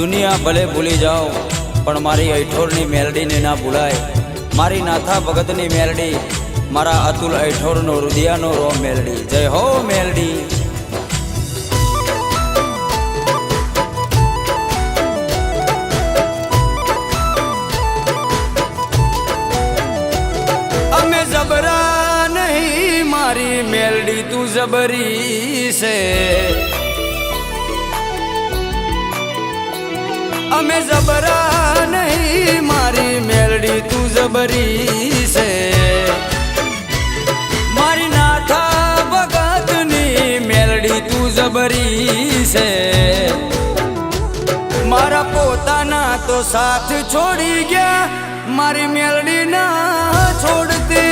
दुनिया भले भूली जाओ पण मारी ऐठोरनी मेलडी ने ना भूलाय। मारी नाथा भगतनी मेलडी मारा अतुल ऐठोरनो हृदयनो रो मेलडी। जय हो मेलडी। अमे जबरा नहीं मारी मेलडी तू जबरी से। अमे जबरा नहीं मारी मेलडी तू जबरी से। मारी नाथा भगतनी मेलडी तू जबरी से। मारा पोताना तो साथ छोड़ी गया मारी मेलडी ना छोड़ती।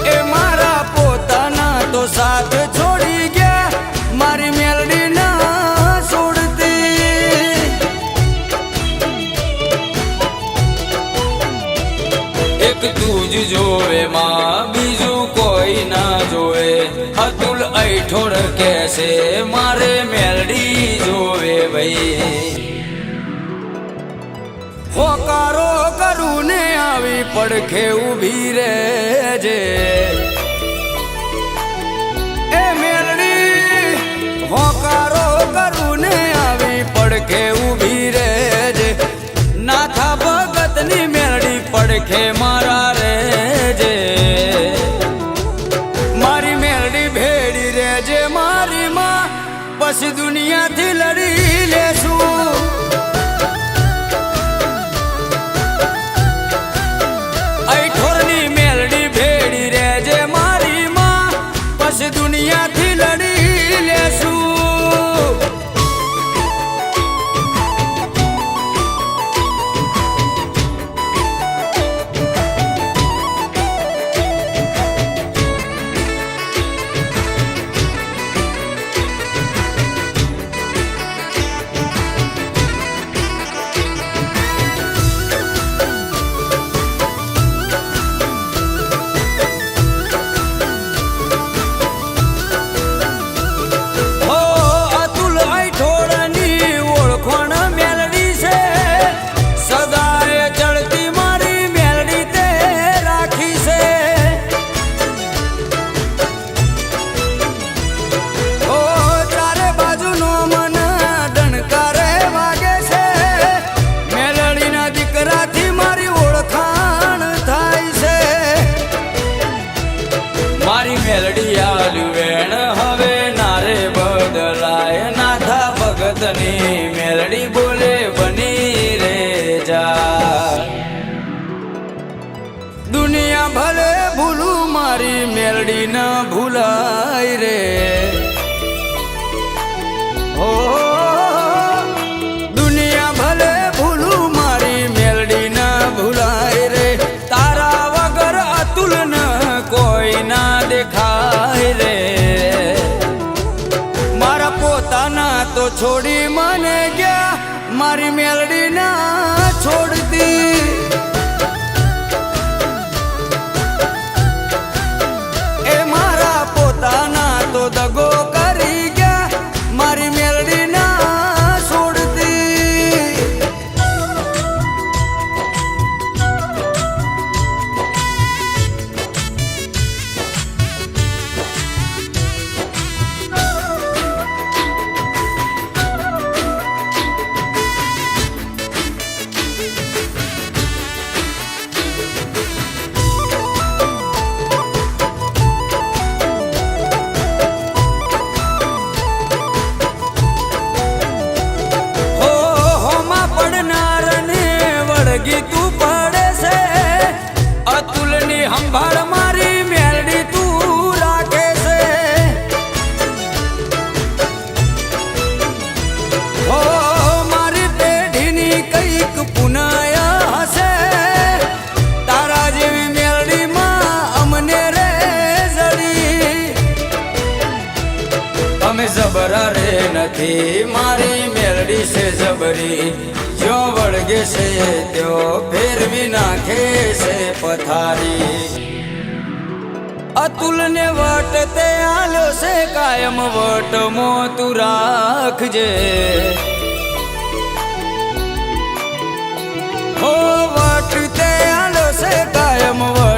ए मारा पोताना तो साथ छोड़ी गया मारी मेलडी ना छोड़ती। एक तूज जोवे मां बीजू कोई ना जोवे। अतुल ऐठोर कैसे मारे मेलडी जोवे भाई। होकारो करू ने आवी पड़खे उभी रे जे। होकारो करू ने आवी पड़खे उभी रे जे। नाथा भगतनी मेलडी पड़खे मारा रे जे। मारी मेलडी भेड़ी रे जे मारी मां पछ दुनिया थी लड़ी लेसू। ऐठोरनी मेलडी भेड़ी रे जे मारी मां पछ दुनिया थी लड़ी लेसू। मेलडी आलू वेण हवे नारे बदलाय। नाथा भगतनी मेलडी बोले बनी रे जा। दुनिया भले भूलू मारी मेलडी न भूलाय रे। हो दुनिया भले भूलू मारी मेलडी न भूलाय रे। तारा वगर अतुल न कोई ना देखाय रे। मारा पोताना तो छोड़ी माने गया मारी मेलडी ना छोड़ती। ए मारा पोताना तो दगो करी गया मारी मेलडी ना छोड़ती। तू पड़े से अतुलनी हंभाड़ मारी मेलडी तू राखे से। हो मारी पेढ़ीनी कईक पुनाया हसे। तारा जेवी मेलडी मां अमने रे जड़ी। अमे जबरा रे नथी मारी मेलडी से जबरी। जो वड़गे से त्यो फेर भी नाखे से पथारी। અતુલ ને વટ તે આલો છે કાયમ વટ મો તું રાખજે હો વટ તે આલો છે કાયમ વટ